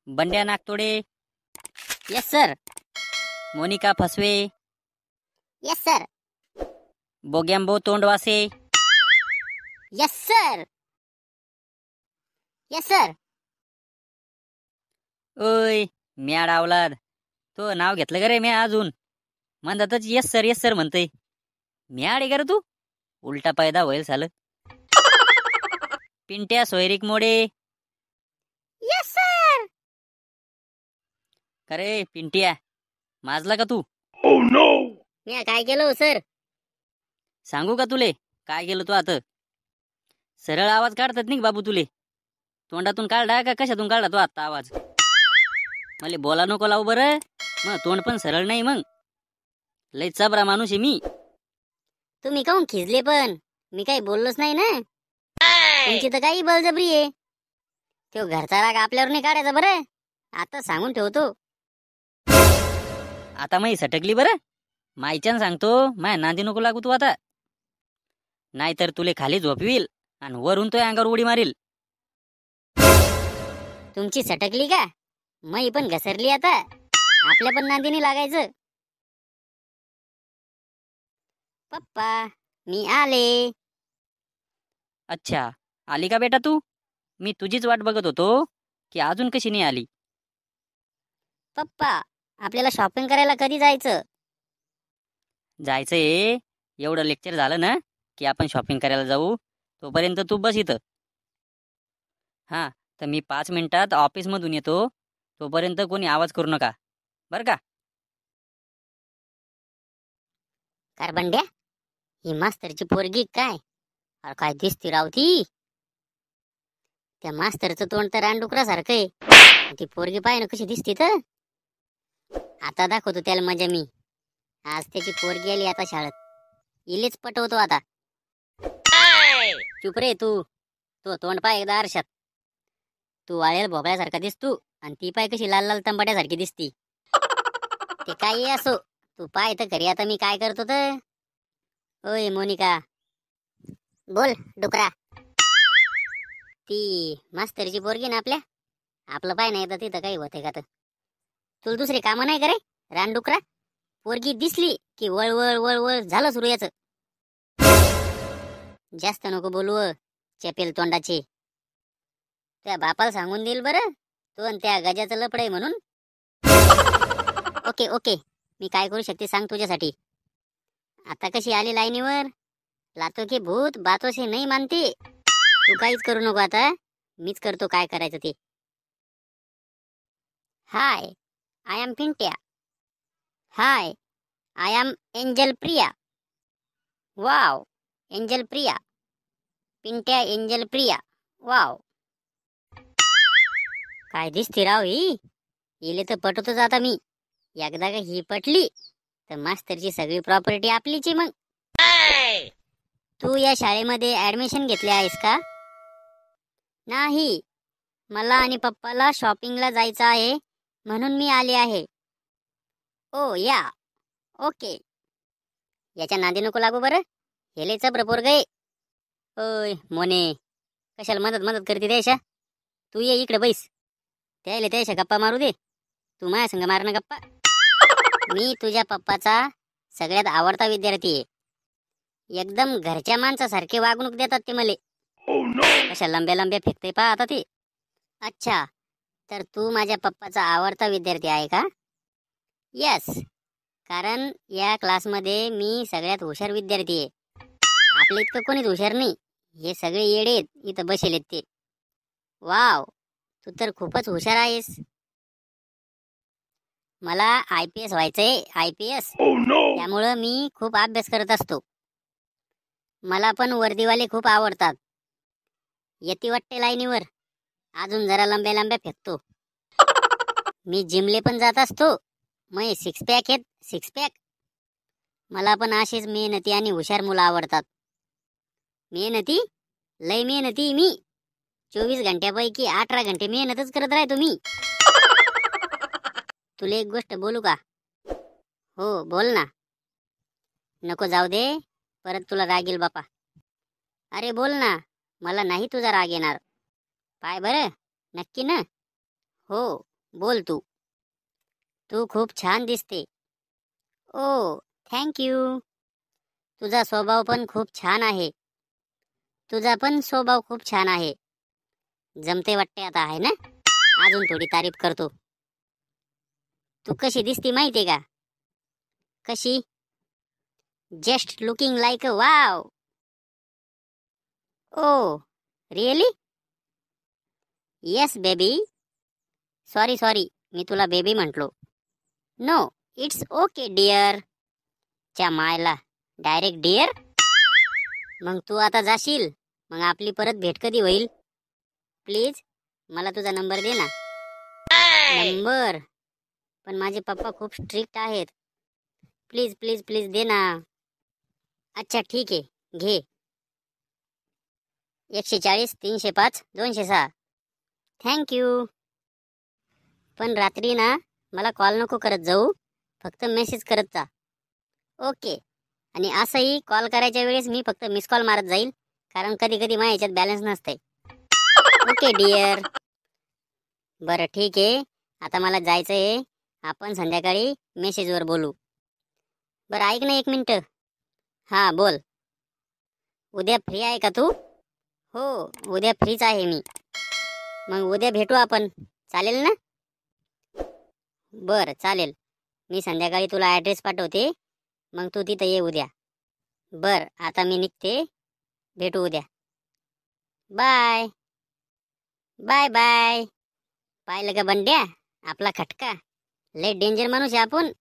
बंड्या Nagtode, yes sir. Monika Phasve, yes sir. Bogyambo Tondwase, yes sir. Yes sir. ओय mad आवलाद, तो नाव घेतलं का रे म्या अजून म्हणतातच येस सर म्हणतय. म्याड आहे का रे तू? उलटा पैदा होईल साल. Pintya Soyrik Mode, yes sir. अरे पिंट्या माजला का तू? मी काय केलं हो सर? सांगू का तुले काय केलं तू आता? सरळ आवाज काढतात नाही बाबू तुले. तोंडातून काढला का कशातून काढला तो आता आवाज? मला बोला नको लावू बरं. मग तोंड पण सरळ नाही. मग लय चबरा माणूस आहे मी. तुम्ही काऊन खिजले? पण मी काही बोललोच नाही ना. तुमची तर काही बळजबरी आहे. तो घरचा राग आपल्यावर नाही काढायचा बरं. आता सांगून ठेवतो. आता मी सटकली बरं. माईच्यान सांगतो माया नांदी नको लागू तू आता. नाहीतर तुले खाली झोपवील आणि वरून तो अंगावर उडी मारील. तुमची सटकली का? मी पण घसरली आता. आपल्या पण नांदीने लागायचं. पप्पा मी आले. अच्छा आली का बेटा तू? मी तुझीच वाट बघत होतो की अजून कशी नाही आली. पप्पा आपल्याला शॉपिंग करायला कधी जायचं? जायचंय. एवढं लेक्चर झालं ना की आपण शॉपिंग करायला जाऊ. तोपर्यंत तू बस इथं. हां तर मी 5 मिनिटात ऑफिसमधून येतो. तोपर्यंत कोणी आवाज करू नका बरं का? कारबंड्या ही मास्तरची पोरगी काय? अरे काय दिसती राव ती. त्या मास्तरचं तोंड तर रानडुकरासारखं आहे. ती पोरगी पाय ना कशी दिसती तर. आता दाखवतो त्याला मजा मी. आज त्याची पोरगी आली आता शाळेत. इलेच पटवतो आता. चुप रे तू. तो तोंड पाय एकदा आरशात. तू वाळेल भोपळ्यासारखा दिसतो आणि ती पाय कशी लाल लाल तंबाट्यासारखी दिसती. ते काही असो तू पाय तर खरी आता मी काय करतो तर. ओय मोनिका. बोल डुकरा. ती मास्तरची पोरगी ना आपल्या. आपलं पाय नाही तर तिथं काही होते का तर. तुला दुसरी कामं नाही करे रानडुकरा? पोरगी दिसली की वळवळ वळवळ झालं सुरू याचं. जास्त नको बोलू चेपेल तोंडाचे. त्या बापाला सांगून देईल बरं. तो आणि त्या गजाचं लपड आहे म्हणून. ओके ओके मी काय करू शकते सांग तुझ्यासाठी. आता कशी आली लाईनीवर. लातो की भूत बातों से नाही मानते. तू काहीच करू नको आता. मीच करतो काय करायचं ते. Hi I am Pintya. Hi I am Angel Priya. Wow Angel Priya. Pintya Angel Priya. Wow काय दिसते राव ही. इले तर पटवतोच आता मी. एकदा का ही पटली तर मास्तरची सगळी प्रॉपर्टी आपलीच आहे मग. तू या शाळेमध्ये ऍडमिशन घेतले आहेस का? नाही. मला आणि पप्पाला शॉपिंगला जायचं आहे म्हणून मी आले आहे. ओ या ओके. याच्या नादी नको लागू बरं. हेले चबर पोरग आहे. ओय मोने कशाला मदत मदत करते त्याशा. तू ये इकडे बैस. त्याला त्याशा गप्पा मारू दे. तू माझ्या संग मारणं गप्पा. मी तुझ्या पप्पाचा सगळ्यात आवडता विद्यार्थी आहे. एकदम घरच्या माणसासारखे वागणूक देतात ते मले. कशा लंब्या लंब्या फेकते पहा आता ते. अच्छा तर तू माझ्या पप्पाचा आवडता विद्यार्थी आहे का? यस कारण या क्लासमध्ये मी सगळ्यात हुशार विद्यार्थी आहे. आपल्या इतकं कोणीच हुशार नाही. हे सगळे येडे आहेत इथं बसेलेत ते. वाव तू तर खूपच हुशार आहेस. मला IPS व्हायचंय. IPS त्यामुळं मी खूप अभ्यास करत असतो. मला पण वर्दीवाले खूप आवडतात. येती वाटते लाईनीवर. अजून जरा लंब्या लंब्या फेकतो. मी जिमले पण जात असतो. मग 6 पॅक आहेत 6 पॅक. मला पण अशीच मेहनती आणि हुशार मुलं आवडतात. मेहनती लय मेहनती मी. 24 घंट्यापैकी 18 घंटे मेहनतच करत राहतो मी. तुला एक गोष्ट बोलू का? हो बोल ना. नको जाऊ दे परत तुला राग येईल बापा. अरे बोल ना. मला नाही तुझा राग येणार. पाय बरं नक्की ना? हो बोल तू. तू खूप छान दिसते. ओ, थँक यू. तुझा स्वभाव पण खूप छान आहे. तुझा पण स्वभाव खूप छान आहे. जमते वाटते आता, आहे ना? अजून थोडी तारीफ करतो. तू कशी दिसती माहितीये का? कशी? Just looking like a wow. Oh, really? Yes baby. Sorry sorry, मी तुला बेबी म्हटलो. No, it's okay dear. च्या मायला, डायरेक्ट डिअर. मग तू आता जाशील, मग आपली परत भेट कधी होईल? प्लीज मला तुझा नंबर दे ना. नंबर? पण माझे पप्पा खूप स्ट्रिक्ट आहेत. प्लीज प्लीज प्लीज दे ना. अच्छा ठीक आहे, घे. 140 305 206. थँक्यू. पण रात्री ना मला कॉल नको करत जाऊ, फक्त मेसेज करत जा. ओके. आणि असंही कॉल करायच्या वेळेस मी फक्त मिस कॉल मारत जाईल, कारण कधी कधी माझ्या ह्याच्यात बॅलन्स नसते. Okay dear. बरं ठीक आहे, आता मला जायचं आहे. आपण संध्याकाळी मेसेजवर बोलू. बरं ऐक ना, 1 मिनिट. हां बोल. उद्या फ्री आहे का तू? हो, उद्या फ्रीच आहे मी. मग उद्या भेटू आपण, चालेल ना? बरं चालेल. मी संध्याकाळी तुला ॲड्रेस पाठवते, मग तू तिथं ये उद्या. बरं आता मी निघते. भेटू उद्या. Bye bye bye. पाहिलं का बंड्या, आपला खटका लय डेंजर माणूस आहे आपण.